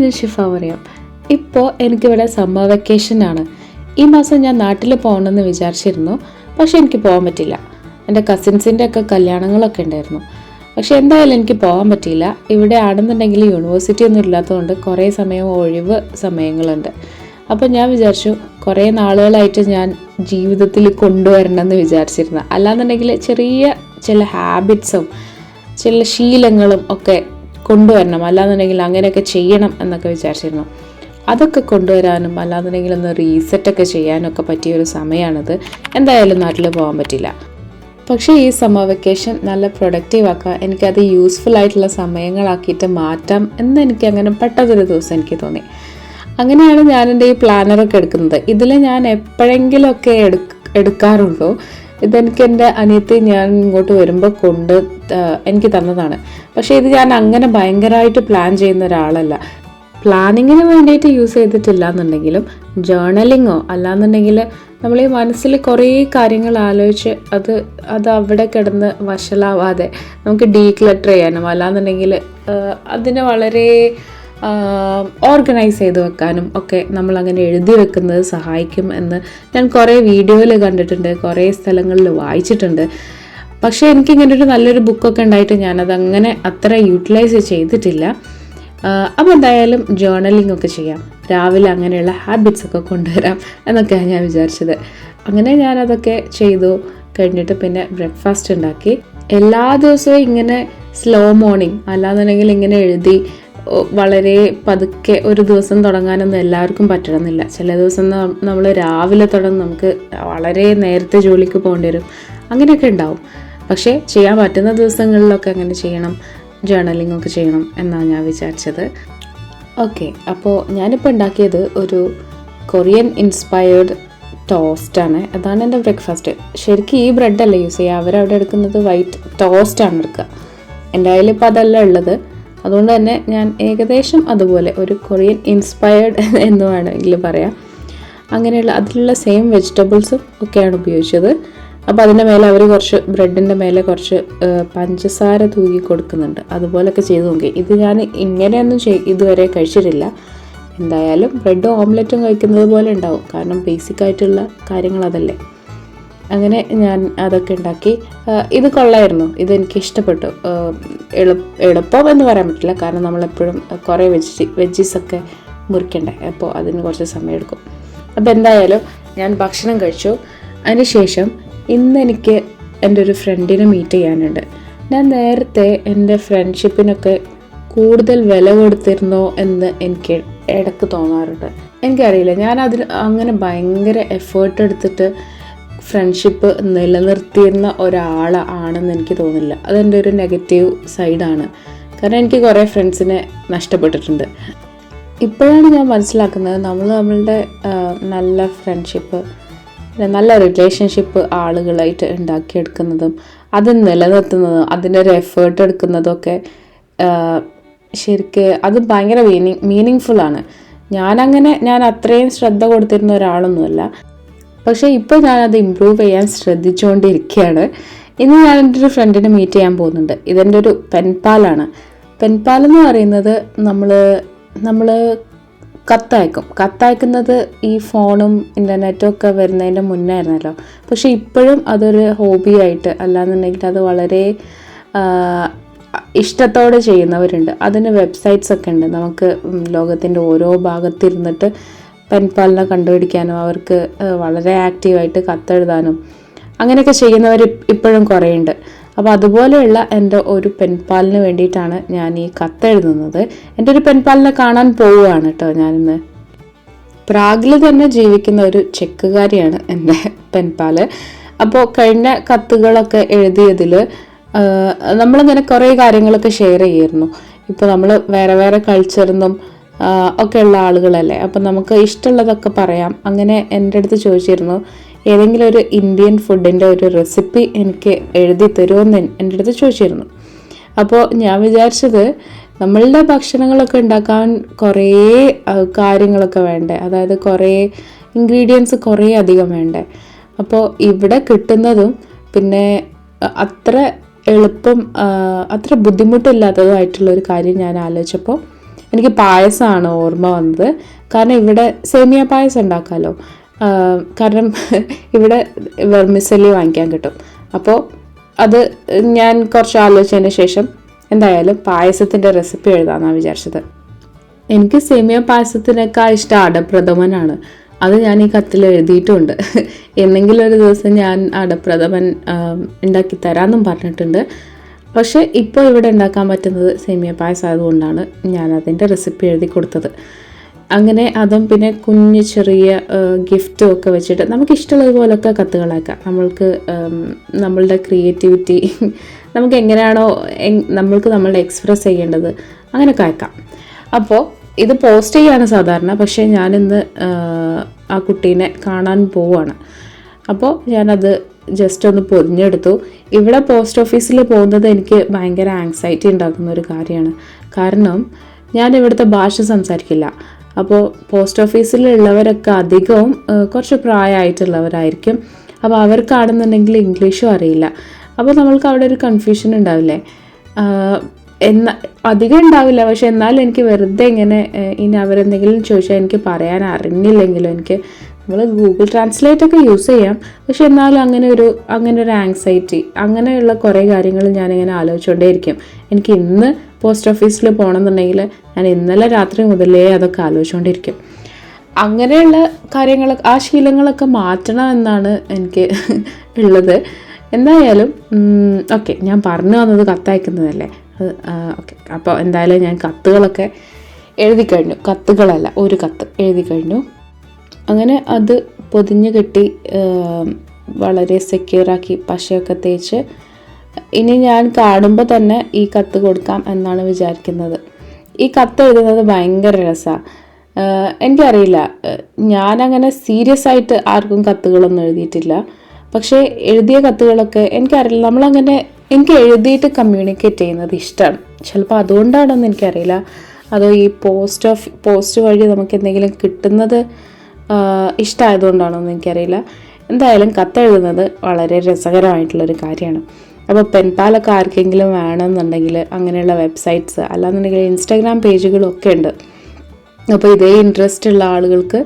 ഞാൻ ഷിഫ പറയാം. ഇപ്പോൾ എനിക്കിവിടെ സമ്മർ വെക്കേഷനാണ്. ഈ മാസം ഞാൻ നാട്ടിൽ പോകണമെന്ന് വിചാരിച്ചിരുന്നു, പക്ഷെ എനിക്ക് പോകാൻ പറ്റില്ല. എൻ്റെ കസിൻസിൻ്റെ ഒക്കെ കല്യാണങ്ങളൊക്കെ ഉണ്ടായിരുന്നു. പക്ഷെ എന്തായാലും എനിക്ക് പോകാൻ പറ്റിയില്ല. ഇവിടെ ആണെന്നുണ്ടെങ്കിൽ യൂണിവേഴ്സിറ്റി ഒന്നും ഇല്ലാത്തതുകൊണ്ട് കുറേ സമയം ഒഴിവ് സമയങ്ങളുണ്ട്. അപ്പോൾ ഞാൻ വിചാരിച്ചു കുറേ നാളുകളായിട്ട് ഞാൻ ജീവിതത്തിൽ കൊണ്ടുവരണമെന്ന് വിചാരിച്ചിരുന്നു. അല്ലാന്നുണ്ടെങ്കിൽ ചെറിയ ചില ഹാബിറ്റ്സും ചില ശീലങ്ങളും ഒക്കെ കൊണ്ടുവരണം, അല്ലാന്നുണ്ടെങ്കിൽ അങ്ങനെയൊക്കെ ചെയ്യണം എന്നൊക്കെ വിചാരിച്ചിരുന്നു. അതൊക്കെ കൊണ്ടുവരാനും അല്ലാന്നുണ്ടെങ്കിൽ ഒന്ന് റീസെറ്റൊക്കെ ചെയ്യാനൊക്കെ പറ്റിയൊരു സമയമാണിത്. എന്തായാലും നാട്ടിൽ പോകാൻ പറ്റില്ല. പക്ഷേ ഈ സമ്മർ വെക്കേഷൻ നല്ല പ്രൊഡക്റ്റീവ് ആക്കുക, എനിക്കത് യൂസ്ഫുൾ ആയിട്ടുള്ള സമയങ്ങളാക്കിയിട്ട് മാറ്റാം എന്ന് എനിക്ക് അങ്ങനെ പെട്ടെന്നൊരു ദിവസം എനിക്ക് തോന്നി. അങ്ങനെയാണ് ഞാൻ എൻ്റെ ഈ പ്ലാനറൊക്കെ എടുക്കുന്നത്. ഇതിൽ ഞാൻ എപ്പോഴെങ്കിലുമൊക്കെ എടുക്കാറുള്ളൂ. ഇതെനിക്ക് എൻ്റെ അനിയത്തി ഞാൻ ഇങ്ങോട്ട് വരുമ്പോൾ എനിക്ക് തന്നതാണ്. പക്ഷേ ഇത് ഞാൻ അങ്ങനെ ഭയങ്കരമായിട്ട് പ്ലാൻ ചെയ്യുന്ന ഒരാളല്ല. പ്ലാനിങ്ങിന് വേണ്ടിയിട്ട് യൂസ് ചെയ്തിട്ടില്ല എന്നുണ്ടെങ്കിലും ജേർണലിങ്ങോ അല്ലാന്നുണ്ടെങ്കിൽ നമ്മൾ ഈ മനസ്സിൽ കുറേ കാര്യങ്ങൾ ആലോചിച്ച് അത് അവിടെ കിടന്ന് വഷളാവാതെ നമുക്ക് ഡീക്ലട്ടർ ചെയ്യാനും അല്ലാന്നുണ്ടെങ്കിൽ അതിനെ വളരെ ഓർഗനൈസ് ചെയ്ത് വെക്കാനും ഒക്കെ നമ്മളങ്ങനെ എഴുതി വെക്കുന്നത് സഹായിക്കും എന്ന് ഞാൻ കുറേ വീഡിയോയിൽ കണ്ടിട്ടുണ്ട്, കുറേ സ്ഥലങ്ങളിൽ വായിച്ചിട്ടുണ്ട്. പക്ഷേ എനിക്കിങ്ങനെ ഒരു നല്ലൊരു ബുക്കൊക്കെ ഉണ്ടായിട്ട് ഞാനതങ്ങനെ അത്ര യൂട്ടിലൈസ് ചെയ്തിട്ടില്ല. അപ്പോൾ എന്തായാലും ജേർണലിംഗ് ഒക്കെ ചെയ്യാം, രാവിലെ അങ്ങനെയുള്ള ഹാബിറ്റ്സ് ഒക്കെ കൊണ്ടുവരാം എന്നൊക്കെയാണ് ഞാൻ വിചാരിച്ചത്. അങ്ങനെ ഞാനതൊക്കെ ചെയ്തു കഴിഞ്ഞിട്ട് പിന്നെ ബ്രേക്ക്ഫാസ്റ്റ് ഉണ്ടാക്കി. എല്ലാ ദിവസവും ഇങ്ങനെ സ്ലോ മോർണിംഗ് അല്ലാന്നുണ്ടെങ്കിൽ ഇങ്ങനെ എഴുതി വളരെ പതുക്കെ ഒരു ദിവസം തുടങ്ങാനൊന്നും എല്ലാവർക്കും പറ്റണമെന്നില്ല. ചില ദിവസം നമ്മൾ രാവിലെ തുടങ്ങും, നമുക്ക് വളരെ നേരത്തെ ജോലിക്ക് പോകേണ്ടി വരും, അങ്ങനെയൊക്കെ ഉണ്ടാവും. പക്ഷേ ചെയ്യാൻ പറ്റുന്ന ദിവസങ്ങളിലൊക്കെ അങ്ങനെ ചെയ്യണം, ജേർണലിംഗ് ഒക്കെ ചെയ്യണം എന്നാണ് ഞാൻ വിചാരിച്ചത്. ഓക്കെ, അപ്പോൾ ഞാനിപ്പോൾ ഉണ്ടാക്കിയത് ഒരു കൊറിയൻ ഇൻസ്പയർഡ് ടോസ്റ്റാണ്. അതാണ് എൻ്റെ ബ്രേക്ക്ഫാസ്റ്റ്. ശരിക്കും ഈ ബ്രെഡല്ല യൂസ് ചെയ്യുക, അവരവിടെ എടുക്കുന്നത് വൈറ്റ് ടോസ്റ്റാണ് എടുക്കുക. എൻ്റെ കയ്യിൽ ഇപ്പോൾ അതല്ല ഉള്ളത്, അതുകൊണ്ട് തന്നെ ഞാൻ ഏകദേശം അതുപോലെ ഒരു കൊറിയൻ ഇൻസ്പയർഡ് എന്ന് വേണമെങ്കിൽ പറയാം. അങ്ങനെയുള്ള അതിലുള്ള സെയിം വെജിറ്റബിൾസും ഒക്കെയാണ് ഉപയോഗിച്ചത്. അപ്പോൾ അതിൻ്റെ മേലെ അവർ കുറച്ച് ബ്രെഡിൻ്റെ മേലെ കുറച്ച് പഞ്ചസാര തൂക്കി കൊടുക്കുന്നുണ്ട്. അതുപോലൊക്കെ ചെയ്ത് നോക്കി. ഇത് ഞാൻ ഇങ്ങനെയൊന്നും ഇതുവരെ കഴിച്ചിട്ടില്ല. എന്തായാലും ബ്രെഡും ഓംലെറ്റും കഴിക്കുന്നത് പോലെ ഉണ്ടാവും, കാരണം ബേസിക് ആയിട്ടുള്ള കാര്യങ്ങൾ അതല്ലേ. അങ്ങനെ ഞാൻ അതൊക്കെ ഉണ്ടാക്കി. ഇത് കൊള്ളായിരുന്നു, ഇതെനിക്ക് ഇഷ്ടപ്പെട്ടു. എളുപ്പം എന്ന് പറയാൻ പറ്റില്ല, കാരണം നമ്മളെപ്പോഴും കുറേ വെജീസൊക്കെ മുറിക്കണ്ടേ, അപ്പോൾ അതിന് കുറച്ച് സമയം എടുക്കും. അപ്പോൾ എന്തായാലും ഞാൻ ഭക്ഷണം കഴിച്ചു. അതിനുശേഷം ഇന്ന് എനിക്ക് എൻ്റെ ഒരു ഫ്രണ്ടിനെ മീറ്റ് ചെയ്യാനുണ്ട്. ഞാൻ നേരത്തെ എൻ്റെ ഫ്രണ്ട്ഷിപ്പിനൊക്കെ കൂടുതൽ വില കൊടുത്തിരുന്നോ എന്ന് എനിക്ക് ഇടയ്ക്ക് തോന്നാറുണ്ട്. എനിക്കറിയില്ല, ഞാൻ അതിൽ അങ്ങനെ ഭയങ്കര എഫേർട്ട് എടുത്തിട്ട് ഫ്രണ്ട്ഷിപ്പ് നിലനിർത്തിയിരുന്ന ഒരാളാണെന്ന് എനിക്ക് തോന്നില്ല. അതെൻ്റെ ഒരു നെഗറ്റീവ് സൈഡാണ്, കാരണം എനിക്ക് കുറേ ഫ്രണ്ട്സിനെ നഷ്ടപ്പെട്ടിട്ടുണ്ട്. ഇപ്പോഴാണ് ഞാൻ മനസ്സിലാക്കുന്നത് നമ്മളുടെ നല്ല ഫ്രണ്ട്ഷിപ്പ്, നല്ല റിലേഷൻഷിപ്പ് ആളുകളായിട്ട് ഉണ്ടാക്കിയെടുക്കുന്നതും അത് നിലനിർത്തുന്നതും അതിനൊരു എഫേർട്ട് എടുക്കുന്നതൊക്കെ ശരിക്ക് അത് ഭയങ്കര മീനിങ് ഫുള്ളാണ്. ഞാൻ അത്രയും ശ്രദ്ധ കൊടുത്തിരുന്ന ഒരാളൊന്നുമല്ല, പക്ഷേ ഇപ്പോൾ ഞാനത് ഇമ്പ്രൂവ് ചെയ്യാൻ ശ്രദ്ധിച്ചുകൊണ്ടിരിക്കുകയാണ്. ഇന്ന് ഞാൻ എൻ്റെ ഒരു ഫ്രണ്ടിനെ മീറ്റ് ചെയ്യാൻ പോകുന്നുണ്ട്. ഇതെൻ്റെ ഒരു പെൻപാലാണ്. പെൻപാലെന്ന് പറയുന്നത് നമ്മൾ കത്തയക്കുന്നത് ഈ ഫോണും ഇൻ്റർനെറ്റും ഒക്കെ വരുന്നതിൻ്റെ മുന്നേ ആയിരുന്നല്ലോ. പക്ഷേ ഇപ്പോഴും അതൊരു ഹോബിയായിട്ട് അല്ലാന്നുണ്ടെങ്കിൽ അത് വളരെ ഇഷ്ടത്തോടെ ചെയ്യുന്നവരുണ്ട്. അതിന് വെബ്സൈറ്റ്സ് ഒക്കെ ഉണ്ട്. നമുക്ക് ലോകത്തിൻ്റെ ഓരോ ഭാഗത്തിരുന്നിട്ട് പെൻപാലിനെ കണ്ടുപിടിക്കാനും അവർക്ക് വളരെ ആക്റ്റീവായിട്ട് കത്തെഴുതാനും അങ്ങനെയൊക്കെ ചെയ്യുന്നവർ ഇപ്പോഴും കുറേ ഉണ്ട്. അപ്പോൾ അതുപോലെയുള്ള എൻ്റെ ഒരു പെൻപാലിന് വേണ്ടിയിട്ടാണ് ഞാൻ ഈ കത്തെഴുതുന്നത്. എൻ്റെ ഒരു പെൻപാലിനെ കാണാൻ പോവുകയാണ് കേട്ടോ ഞാനിന്ന്. പ്രാഗിൽ തന്നെ ജീവിക്കുന്ന ഒരു ചെക്കുകാരിയാണ് എൻ്റെ പെൻപാൽ. അപ്പോൾ കഴിഞ്ഞ കത്തുകളൊക്കെ എഴുതിയതിൽ നമ്മളിങ്ങനെ കുറേ കാര്യങ്ങളൊക്കെ ഷെയർ ചെയ്യായിരുന്നു. ഇപ്പോൾ നമ്മൾ വേറെ വേറെ കൾച്ചറിൽ ഒക്കെയുള്ള ആളുകളല്ലേ, അപ്പം നമുക്ക് ഇഷ്ടമുള്ളതൊക്കെ പറയാം. അങ്ങനെ എൻ്റെ അടുത്ത് ചോദിച്ചിരുന്നു ഏതെങ്കിലും ഒരു ഇന്ത്യൻ ഫുഡിൻ്റെ ഒരു റെസിപ്പി എനിക്ക് എഴുതി തരുമെന്ന് എൻ്റെ അടുത്ത് ചോദിച്ചിരുന്നു. അപ്പോൾ ഞാൻ വിചാരിച്ചത് നമ്മളുടെ ഭക്ഷണങ്ങളൊക്കെ ഉണ്ടാക്കാൻ കുറേ കാര്യങ്ങളൊക്കെ വേണ്ടേ, അതായത് കുറേ ഇൻഗ്രീഡിയൻസ് കുറേ അധികം വേണ്ടേ. അപ്പോൾ ഇവിടെ കിട്ടുന്നതും പിന്നെ അത്ര എളുപ്പം അത്ര ബുദ്ധിമുട്ടില്ലാത്തതുമായിട്ടുള്ളൊരു കാര്യം ഞാൻ ആലോചിച്ചപ്പോൾ എനിക്ക് പായസമാണ് ഓർമ്മ വന്നത്. കാരണം ഇവിടെ സേമിയ പായസം ഉണ്ടാക്കാമല്ലോ. കാരണം ഇവിടെ വെർമിസെല്ലി വാങ്ങിക്കാൻ കിട്ടും. അപ്പോൾ അത് ഞാൻ കുറച്ച് ആലോചിച്ചതിന് ശേഷം എന്തായാലും പായസത്തിൻ്റെ റെസിപ്പി എഴുതാമെന്നാണ് വിചാരിച്ചത്. എനിക്ക് സേമിയ പായസത്തിനേക്കാൾ ഇഷ്ടം അടപ്രഥമനാണ്. അത് ഞാൻ ഈ കത്തിൽ എഴുതിയിട്ടുമുണ്ട്. എന്നെങ്കിലും ഒരു ദിവസം ഞാൻ അടപ്രഥമൻ ഉണ്ടാക്കി തരാമെന്നും പറഞ്ഞിട്ടുണ്ട്. പക്ഷേ ഇപ്പോൾ ഇവിടെ ഉണ്ടാക്കാൻ പറ്റുന്നത് സേമിയ പായസം ആയതുകൊണ്ടാണ് ഞാൻ അതിൻ്റെ റെസിപ്പി എഴുതി കൊടുത്തത്. അങ്ങനെ അതും പിന്നെ കുഞ്ഞ് ചെറിയ ഗിഫ്റ്റും ഒക്കെ വെച്ചിട്ട് നമുക്ക് ഇഷ്ടമുള്ളതുപോലൊക്കെ കത്തുകളാക്കാം. നമ്മളുടെ ക്രിയേറ്റിവിറ്റി നമുക്ക് എങ്ങനെയാണോ നമ്മളുടെ എക്സ്പ്രസ് ചെയ്യേണ്ടത് അങ്ങനെയൊക്കെ അയക്കാം. അപ്പോൾ ഇത് പോസ്റ്റ് ചെയ്യാണ് സാധാരണ, പക്ഷേ ഞാനിന്ന് ആ കുട്ടീനെ കാണാൻ പോവുകയാണ്. അപ്പോൾ ഞാനത് ജസ്റ്റ് ഒന്ന് പൊതിഞ്ഞെടുത്തു. ഇവിടെ പോസ്റ്റ് ഓഫീസിൽ പോകുന്നത് എനിക്ക് ഭയങ്കര ആങ്സൈറ്റി ഉണ്ടാക്കുന്ന ഒരു കാര്യമാണ്. കാരണം ഞാൻ ഇവിടുത്തെ ഭാഷ സംസാരിക്കില്ല. അപ്പോൾ പോസ്റ്റ് ഓഫീസിലുള്ളവരൊക്കെ അധികവും കുറച്ച് പ്രായമായിട്ടുള്ളവരായിരിക്കും. അപ്പോൾ അവർക്കാണെന്നുണ്ടെങ്കിൽ ഇംഗ്ലീഷും അറിയില്ല. അപ്പോൾ നമ്മൾക്ക് അവിടെ ഒരു കൺഫ്യൂഷൻ ഉണ്ടാവില്ലേ? അധികം ഉണ്ടാവില്ല, പക്ഷെ എന്നാലും എനിക്ക് വെറുതെ ഇങ്ങനെ ഇനി അവരെന്തെങ്കിലും ചോദിച്ചാൽ എനിക്ക് പറയാൻ അറിഞ്ഞില്ലെങ്കിലും നമ്മൾ ഗൂഗിൾ ട്രാൻസ്ലേറ്റ് ഒക്കെ യൂസ് ചെയ്യാം. പക്ഷെ എന്നാലും അങ്ങനെ ഒരു ആങ്സൈറ്റി, അങ്ങനെയുള്ള കുറേ കാര്യങ്ങൾ ഞാനിങ്ങനെ ആലോചിച്ചുകൊണ്ടേയിരിക്കും. എനിക്ക് ഇന്ന് പോസ്റ്റ് ഓഫീസിൽ പോകണമെന്നുണ്ടെങ്കിൽ ഞാൻ ഇന്നലെ രാത്രി മുതലേ അതൊക്കെ ആലോചിച്ചുകൊണ്ടിരിക്കും. അങ്ങനെയുള്ള കാര്യങ്ങൾ, ആ ശീലങ്ങളൊക്കെ മാറ്റണം എന്നാണ് എനിക്ക് ഉള്ളത്. എന്തായാലും ഓക്കെ, ഞാൻ പറഞ്ഞു വന്നത് കത്തയക്കുന്നതല്ലേ. ഓക്കെ, അപ്പോൾ എന്തായാലും ഞാൻ കത്തുകളൊക്കെ എഴുതി കഴിഞ്ഞു. കത്തുകളല്ല, ഒരു കത്ത് എഴുതി കഴിഞ്ഞു. അങ്ങനെ അത് പൊതിഞ്ഞ് കെട്ടി വളരെ സെക്യൂറാക്കി പശയൊക്കെ തേച്ച് ഇനി ഞാൻ കാണുമ്പോൾ തന്നെ ഈ കത്ത് കൊടുക്കാം എന്നാണ് വിചാരിക്കുന്നത്. ഈ കത്ത് എഴുതുന്നത് ഭയങ്കര രസമാണ്. എനിക്കറിയില്ല, ഞാനങ്ങനെ സീരിയസ് ആയിട്ട് ആർക്കും കത്തുകളൊന്നും എഴുതിയിട്ടില്ല. പക്ഷേ എഴുതിയ കത്തുകളൊക്കെ എനിക്കറിയില്ല, എനിക്ക് എഴുതിയിട്ട് കമ്മ്യൂണിക്കേറ്റ് ചെയ്യുന്നത് ഇഷ്ടമാണ്. ചിലപ്പോൾ അതുകൊണ്ടാണെന്ന് എനിക്കറിയില്ല, അതോ ഈ പോസ്റ്റ് വഴി നമുക്ക് എന്തെങ്കിലും കിട്ടുന്നത് ഇഷ്ടമായതുകൊണ്ടാണോന്ന് എനിക്കറിയില്ല. എന്തായാലും കത്തെഴുതുന്നത് വളരെ രസകരമായിട്ടുള്ളൊരു കാര്യമാണ്. അപ്പോൾ പെൻപാലൊക്കെ ആർക്കെങ്കിലും വേണമെന്നുണ്ടെങ്കിൽ അങ്ങനെയുള്ള വെബ്സൈറ്റ്സ് അല്ലാന്നുണ്ടെങ്കിൽ ഇൻസ്റ്റാഗ്രാം പേജുകളൊക്കെ ഉണ്ട്. അപ്പോൾ ഇതേ ഇൻട്രസ്റ്റ് ഉള്ള ആളുകൾക്ക്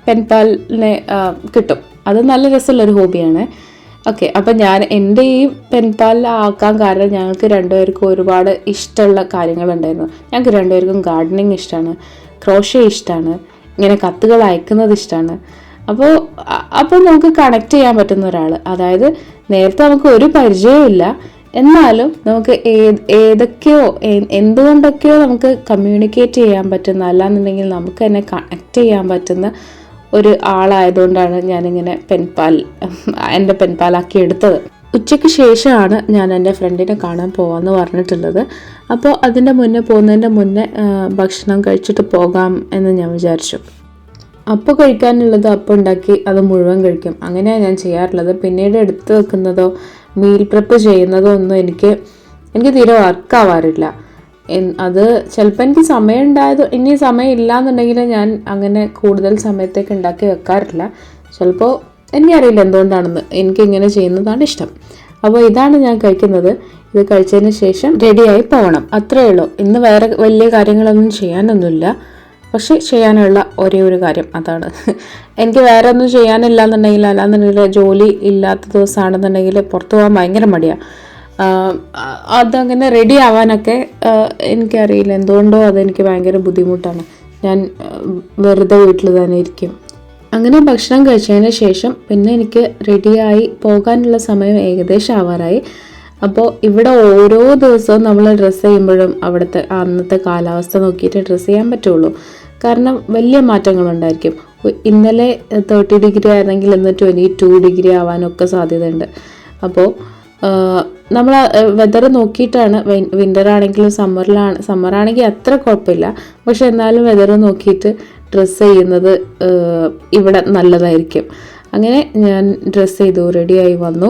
പെൻപാലിനെ കിട്ടും. അത് നല്ല രസമുള്ളൊരു ഹോബിയാണ്. ഓക്കെ, അപ്പം ഞാൻ എൻ്റെ ഈ പെൻപാലിലാക്കാൻ കാരണം ഞങ്ങൾക്ക് രണ്ടുപേർക്കും ഒരുപാട് ഇഷ്ടമുള്ള കാര്യങ്ങളുണ്ടായിരുന്നു. ഞങ്ങൾക്ക് രണ്ടുപേർക്കും ഗാർഡനിങ് ഇഷ്ടമാണ്, ക്രോഷ്യ ഇഷ്ടമാണ്, ഇങ്ങനെ കത്തുകൾ അയക്കുന്നത് ഇഷ്ടമാണ്. അപ്പോൾ നമുക്ക് കണക്ട് ചെയ്യാൻ പറ്റുന്ന ഒരാൾ, അതായത് നേരത്തെ നമുക്ക് ഒരു പരിചയമില്ല, എന്നാലും നമുക്ക് എന്തുകൊണ്ടൊക്കെയോ നമുക്ക് കമ്മ്യൂണിക്കേറ്റ് ചെയ്യാൻ പറ്റുന്ന, അല്ലാന്നുണ്ടെങ്കിൽ നമുക്ക് തന്നെ കണക്ട് ചെയ്യാൻ പറ്റുന്ന ഒരു ആളായതുകൊണ്ടാണ് ഞാനിങ്ങനെ എൻ്റെ പെൻപാലാക്കി എടുത്തത്. ഉച്ചയ്ക്ക് ശേഷമാണ് ഞാൻ എൻ്റെ ഫ്രണ്ടിനെ കാണാൻ പോകാമെന്ന് പറഞ്ഞിട്ടുള്ളത്. അപ്പോൾ പോകുന്നതിൻ്റെ മുന്നേ ഭക്ഷണം കഴിച്ചിട്ട് പോകാം എന്ന് ഞാൻ വിചാരിച്ചു. അപ്പോൾ കഴിക്കാനുള്ളത് അപ്പം ഉണ്ടാക്കി അത് മുഴുവൻ കഴിക്കും. അങ്ങനെയാണ് ഞാൻ ചെയ്യാറുള്ളത്. പിന്നീട് എടുത്ത് വെക്കുന്നതോ മീൽ പ്രിപ്പ് ചെയ്യുന്നതോ ഒന്നും എനിക്ക് തീരെ വർക്കാവാറില്ല. അത് ചിലപ്പോൾ എനിക്ക് സമയം ഇനി സമയം ഇല്ലയെന്നുണ്ടെങ്കിൽ ഞാൻ അങ്ങനെ കൂടുതൽ സമയത്തേക്ക് ഉണ്ടാക്കി വെക്കാറില്ല. ചിലപ്പോൾ എനിക്കറിയില്ല എന്തുകൊണ്ടാണെന്ന്, എനിക്കിങ്ങനെ ചെയ്യുന്നതാണ് ഇഷ്ടം. അപ്പോൾ ഇതാണ് ഞാൻ കഴിക്കുന്നത്. ഇത് കഴിച്ചതിന് ശേഷം റെഡിയായി പോകണം, അത്രയേ ഉള്ളൂ. ഇന്ന് വേറെ വലിയ കാര്യങ്ങളൊന്നും ചെയ്യാനൊന്നുമില്ല. പക്ഷേ ചെയ്യാനുള്ള ഒരേ ഒരു കാര്യം അതാണ്. എനിക്ക് വേറെ ഒന്നും ചെയ്യാനില്ല എന്നുണ്ടെങ്കിൽ, അല്ലാന്നുണ്ടെങ്കിൽ ജോലി ഇല്ലാത്ത ദിവസമാണെന്നുണ്ടെങ്കിൽ പുറത്തു പോകാൻ ഭയങ്കര മടിയാണ്. അതങ്ങനെ റെഡി ആവാനൊക്കെ എനിക്കറിയില്ല എന്തുകൊണ്ടോ അതെനിക്ക് ഭയങ്കര ബുദ്ധിമുട്ടാണ്. ഞാൻ വെറുതെ വീട്ടിൽ തന്നെ ഇരിക്കും. അങ്ങനെ ഭക്ഷണം കഴിച്ചതിന് ശേഷം പിന്നെ എനിക്ക് റെഡിയായി പോകാനുള്ള സമയം ഏകദേശം ആവാറായി. അപ്പോൾ ഇവിടെ ഓരോ ദിവസവും നമ്മൾ ഡ്രസ്സ് ചെയ്യുമ്പോഴും അന്നത്തെ കാലാവസ്ഥ നോക്കിയിട്ട് ഡ്രസ്സ് ചെയ്യാൻ പറ്റുള്ളൂ. കാരണം വലിയ മാറ്റങ്ങളുണ്ടായിരിക്കും. ഇന്നലെ 30 ഡിഗ്രി ആയിരുന്നെങ്കിൽ ഇന്ന് 22 ഡിഗ്രി ആവാനൊക്കെ സാധ്യതയുണ്ട്. അപ്പോൾ നമ്മൾ വെതർ നോക്കിയിട്ടാണ്, വിൻ്റർ ആണെങ്കിലും സമ്മറാണെങ്കിൽ അത്ര കുഴപ്പമില്ല, പക്ഷെ എന്നാലും വെതർ നോക്കിയിട്ട് ഡ്രസ്സ് ചെയ്യുന്നത് ഇവിടെ നല്ലതായിരിക്കും. അങ്ങനെ ഞാൻ ഡ്രസ്സ് ചെയ്തു, റെഡിയായി വന്നു.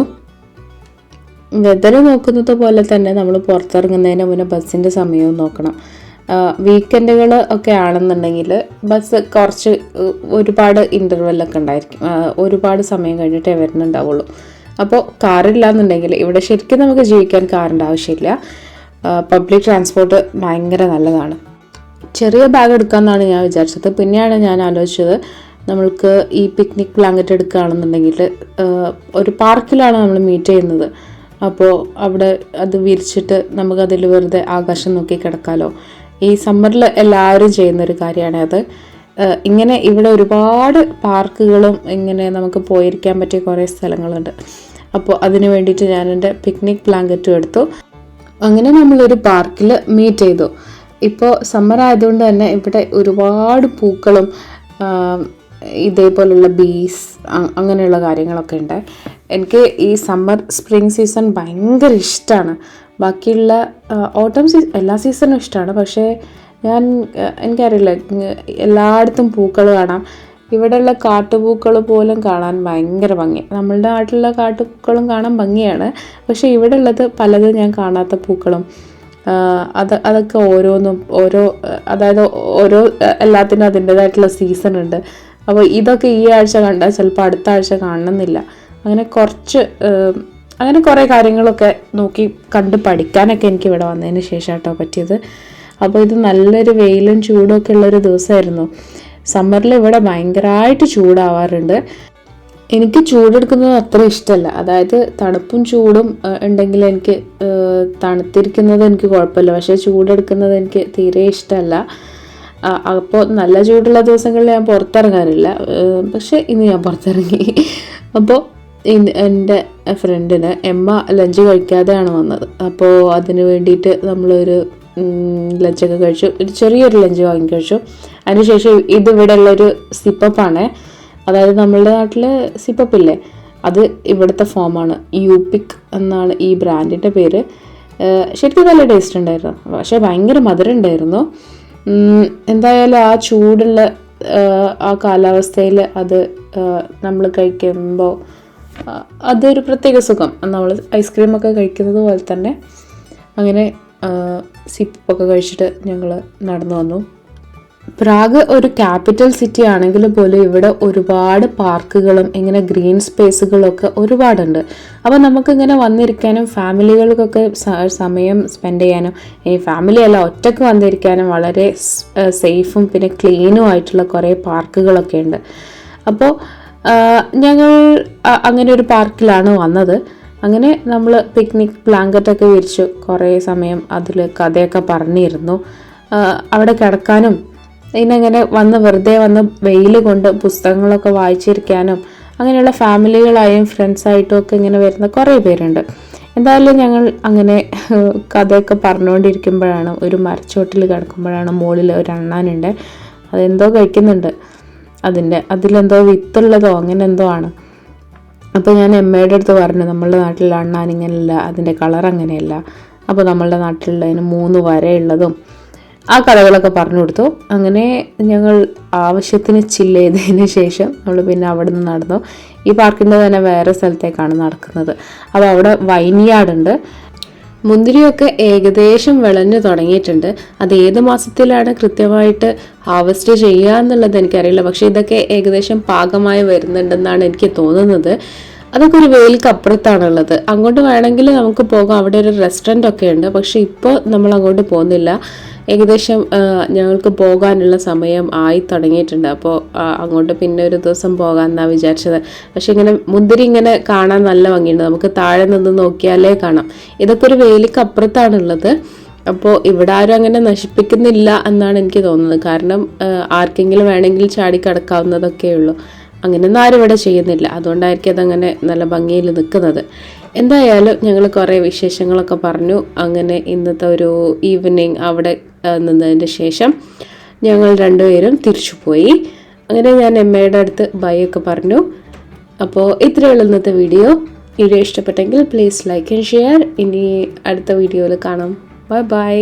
വെതർ നോക്കുന്നത് പോലെ തന്നെ നമ്മൾ പുറത്തിറങ്ങുന്നതിന് മുന്നേ ബസ്സിൻ്റെ സമയവും നോക്കണം. വീക്കെൻഡുകൾ ഒക്കെ ആണെന്നുണ്ടെങ്കിൽ ബസ് ഒരുപാട് ഇൻ്റർവെല്ലൊക്കെ ഉണ്ടായിരിക്കും, ഒരുപാട് സമയം കഴിഞ്ഞിട്ടേ വരുന്നുണ്ടാവുള്ളൂ. അപ്പോൾ കാറില്ല എന്നുണ്ടെങ്കിൽ ഇവിടെ ശരിക്കും നമുക്ക് ജീവിക്കാൻ കാറിൻ്റെ ആവശ്യമില്ല. പബ്ലിക് ട്രാൻസ്പോർട്ട് ഭയങ്കര നല്ലതാണ്. ചെറിയ ബാഗ് എടുക്കാമെന്നാണ് ഞാൻ വിചാരിച്ചത്. പിന്നെയാണ് ഞാൻ ആലോചിച്ചത് നമ്മൾക്ക് ഈ പിക്നിക് ബ്ലാങ്കറ്റ് എടുക്കുകയാണെന്നുണ്ടെങ്കിൽ ഒരു പാർക്കിലാണ് നമ്മൾ മീറ്റ് ചെയ്യുന്നത്. അപ്പോൾ അവിടെ അത് വിരിച്ചിട്ട് നമുക്കതിൽ വെറുതെ ആകാശം നോക്കി കിടക്കാമല്ലോ. ഈ സമ്മറിൽ എല്ലാവരും ചെയ്യുന്നൊരു കാര്യമാണ് അത്. ഇങ്ങനെ ഇവിടെ ഒരുപാട് പാർക്കുകളും ഇങ്ങനെ നമുക്ക് പോയിരിക്കാൻ പറ്റിയ കുറേ സ്ഥലങ്ങളുണ്ട്. അപ്പോൾ അതിന് വേണ്ടിയിട്ട് ഞാൻ എൻ്റെ പിക്നിക് ബ്ലാങ്കറ്റും എടുത്തു. അങ്ങനെ നമ്മളൊരു പാർക്കിൽ മീറ്റ് ചെയ്തു. ഇപ്പോൾ സമ്മർ ആയതുകൊണ്ട് തന്നെ ഇവിടെ ഒരുപാട് പൂക്കളും ഇതേപോലുള്ള ബീസ് അങ്ങനെയുള്ള കാര്യങ്ങളൊക്കെ ഉണ്ട്. എനിക്ക് ഈ സമ്മർ സ്പ്രിങ് സീസൺ ഭയങ്കര ഇഷ്ടമാണ്. ബാക്കിയുള്ള ഓട്ടം എല്ലാ സീസണും ഇഷ്ടമാണ്. പക്ഷേ എനിക്കറിയില്ല, എല്ലായിടത്തും പൂക്കൾ കാണാം. ഇവിടെയുള്ള കാട്ടുപൂക്കൾ പോലും കാണാൻ ഭയങ്കര ഭംഗി. നമ്മളുടെ നാട്ടിലുള്ള കാട്ടുപൂക്കളും കാണാൻ ഭംഗിയാണ്. പക്ഷേ ഇവിടെ ഉള്ളത് പലതും ഞാൻ കാണാത്ത പൂക്കളും അതൊക്കെ ഓരോന്നും അതായത് എല്ലാത്തിനും അതിൻ്റെതായിട്ടുള്ള സീസൺ ഉണ്ട്. അപ്പോൾ ഇതൊക്കെ ഈ ആഴ്ച കണ്ടാൽ ചിലപ്പോൾ അടുത്ത ആഴ്ച കാണണമെന്നില്ല. അങ്ങനെ കുറേ കാര്യങ്ങളൊക്കെ നോക്കി കണ്ട് പഠിക്കാനൊക്കെ എനിക്ക് ഇവിടെ വന്നതിന് ശേഷം കേട്ടോ പറ്റിയത്. അപ്പോൾ ഇത് നല്ലൊരു വെയിലും ചൂടും ഒക്കെ ഉള്ളൊരു ദിവസമായിരുന്നു. സമ്മറിൽ ഇവിടെ ഭയങ്കരമായിട്ട് ചൂടാവാറുണ്ട്. എനിക്ക് ചൂടെടുക്കുന്നത് അത്ര ഇഷ്ടമല്ല. അതായത് തണുപ്പും ചൂടും ഉണ്ടെങ്കിൽ എനിക്ക് തണുത്തിരിക്കുന്നത് എനിക്ക് കുഴപ്പമില്ല. പക്ഷേ ചൂടെടുക്കുന്നത് എനിക്ക് തീരെ ഇഷ്ടമല്ല. അപ്പോൾ നല്ല ചൂടുള്ള ദിവസങ്ങളിൽ ഞാൻ പുറത്തിറങ്ങാറില്ല. പക്ഷേ ഇന്ന് ഞാൻ പുറത്തിറങ്ങി. അപ്പോൾ എൻ്റെ ഫ്രണ്ടിന് എമ്മ ലഞ്ച് കഴിക്കാതെയാണ് വന്നത്. അപ്പോൾ അതിന് വേണ്ടിയിട്ട് നമ്മളൊരു ലഞ്ചൊക്കെ കഴിച്ചു. ഒരു ചെറിയൊരു ലഞ്ച് വാങ്ങി കഴിച്ചു. അതിനുശേഷം ഇതിവിടെ ഉള്ളൊരു സിപ്പപ്പാണ്. അതായത് നമ്മളുടെ നാട്ടിൽ സിപ്പപ്പില്ലേ, അത് ഇവിടുത്തെ ഫോമാണ്. യൂപിക് എന്നാണ് ഈ ബ്രാൻഡിൻ്റെ പേര്. ശരിക്കും നല്ല ടേസ്റ്റ് ഉണ്ടായിരുന്നു. പക്ഷേ ഭയങ്കര മധുരം ഉണ്ടായിരുന്നു. എന്തായാലും ആ ചൂടുള്ള ആ കാലാവസ്ഥയിൽ അത് നമ്മൾ കഴിക്കുമ്പോൾ അതൊരു പ്രത്യേക സുഖം. നമ്മൾ ഐസ്ക്രീമൊക്കെ കഴിക്കുന്നത് പോലെ തന്നെ. അങ്ങനെ സിപ്പൊക്കെ കഴിച്ചിട്ട് ഞങ്ങൾ നടന്നു വന്നു. പ്രാഗ് ഒരു ക്യാപിറ്റൽ സിറ്റി ആണെങ്കിൽ പോലും ഇവിടെ ഒരുപാട് പാർക്കുകളും ഇങ്ങനെ ഗ്രീൻ സ്പേസുകളൊക്കെ ഒരുപാടുണ്ട്. അപ്പോൾ നമുക്കിങ്ങനെ വന്നിരിക്കാനും ഫാമിലികൾക്കൊക്കെ സമയം സ്പെൻഡ് ചെയ്യാനും ഫാമിലി അല്ല ഒറ്റയ്ക്ക് വന്നിരിക്കാനും വളരെ സേഫും പിന്നെ ക്ലീനും ആയിട്ടുള്ള കുറേ പാർക്കുകളൊക്കെ ഉണ്ട്. അപ്പോൾ ഞങ്ങൾ അങ്ങനെ ഒരു പാർക്കിലാണ് വന്നത്. അങ്ങനെ നമ്മൾ പിക്നിക് ബ്ലാങ്കറ്റൊക്കെ വിരിച്ചു കുറേ സമയം അതിൽ കഥയൊക്കെ പറഞ്ഞിരുന്നു. അവിടെ കിടക്കാനും ഇങ്ങനെ വെറുതെ വന്ന് വെയിൽ കൊണ്ട് പുസ്തകങ്ങളൊക്കെ വായിച്ചിരിക്കാനും അങ്ങനെയുള്ള ഫാമിലികളായും ഫ്രണ്ട്സായിട്ടും ഒക്കെ ഇങ്ങനെ വരുന്ന കുറേ പേരുണ്ട്. എന്തായാലും ഞങ്ങൾ അങ്ങനെ കഥയൊക്കെ പറഞ്ഞുകൊണ്ടിരിക്കുമ്പോഴാണ് ഒരു മരച്ചോട്ടിൽ കിടക്കുമ്പോഴാണ് മുകളിൽ ഒരു അണ്ണാനുണ്ട്. അതെന്തോ കഴിക്കുന്നുണ്ട്. അതിലെന്തോ വിത്തുള്ളതോ അങ്ങനെ എന്തോ ആണ്. അപ്പോൾ ഞാൻ എമ്മയുടെ അടുത്ത് പറഞ്ഞു, നമ്മളുടെ നാട്ടിലുള്ള അണ്ണാൻ ഇങ്ങനെയല്ല, അതിൻ്റെ കളർ അങ്ങനെയല്ല. അപ്പോൾ നമ്മളുടെ നാട്ടിലുള്ളതിന് 3 വരയുള്ളതും ആ കഥകളൊക്കെ പറഞ്ഞു കൊടുത്തു. അങ്ങനെ ഞങ്ങൾ ആവശ്യത്തിന് ചില്ല് ചെയ്തതിന് ശേഷം നമ്മൾ പിന്നെ അവിടെ നിന്ന് നടന്നു. ഈ പാർക്കിൻ്റെ തന്നെ വേറെ സ്ഥലത്തേക്കാണ് നടക്കുന്നത്. അപ്പോൾ അവിടെ വൈൻയാർഡുണ്ട്. മുന്തിരിയൊക്കെ ഏകദേശം വിളഞ്ഞു തുടങ്ങിയിട്ടുണ്ട്. അത് ഏത് മാസത്തിലാണ് കൃത്യമായിട്ട് ഹാർവെസ്റ്റ് ചെയ്യുക എന്നുള്ളത് എനിക്കറിയില്ല. പക്ഷേ ഇതൊക്കെ ഏകദേശം പാകമായി വരുന്നുണ്ടെന്നാണ് എനിക്ക് തോന്നുന്നത്. അതൊക്കെ ഒരു വേലിക്ക് അപ്പുറത്താണുള്ളത്. അങ്ങോട്ട് വേണമെങ്കിൽ നമുക്ക് പോകാം. അവിടെ ഒരു റെസ്റ്റോറൻ്റ് ഒക്കെ ഉണ്ട്. പക്ഷേ ഇപ്പോൾ നമ്മൾ അങ്ങോട്ട് പോകുന്നില്ല. ഏകദേശം ഞങ്ങൾക്ക് പോകാനുള്ള സമയം ആയി തുടങ്ങിയിട്ടുണ്ട്. അപ്പോൾ അങ്ങോട്ട് പിന്നെ ഒരു ദിവസം പോകാമെന്നാണ് വിചാരിച്ചത്. പക്ഷെ മുന്തിരി ഇങ്ങനെ കാണാൻ നല്ല ഭംഗിയുണ്ട്. നമുക്ക് താഴെ നിന്ന് നോക്കിയാലേ കാണാം. ഇതൊക്കെ ഒരു വേലിക്ക് അപ്പുറത്താണുള്ളത്. അപ്പോൾ ഇവിടെ ആരും അങ്ങനെ നശിപ്പിക്കുന്നില്ല എന്നാണ് എനിക്ക് തോന്നുന്നത്. കാരണം ആർക്കെങ്കിലും വേണമെങ്കിൽ ചാടി കിടക്കാവുന്നതൊക്കെ ഉള്ളൂ. അങ്ങനെയൊന്നും ആരും ഇവിടെ ചെയ്യുന്നില്ല. അതുകൊണ്ടായിരിക്കും അതങ്ങനെ നല്ല ഭംഗിയിൽ നിൽക്കുന്നത്. എന്തായാലും ഞങ്ങൾ കുറേ വിശേഷങ്ങളൊക്കെ പറഞ്ഞു. അങ്ങനെ ഇന്നത്തെ ഒരു ഈവനിങ് അവിടെ നിന്നതിൻ്റെ ശേഷം ഞങ്ങൾ രണ്ടുപേരും തിരിച്ചു പോയി. അങ്ങനെ ഞാൻ എമ്മയുടെ അടുത്ത് ബൈ ഒക്കെ പറഞ്ഞു. അപ്പോൾ ഇത്രയുള്ള ഇന്നത്തെ വീഡിയോ ഇഷ്ടപ്പെട്ടെങ്കിൽ പ്ലീസ് ലൈക്ക് ആൻഡ് ഷെയർ. ഇനി അടുത്ത വീഡിയോയിൽ കാണാം. Bye bye.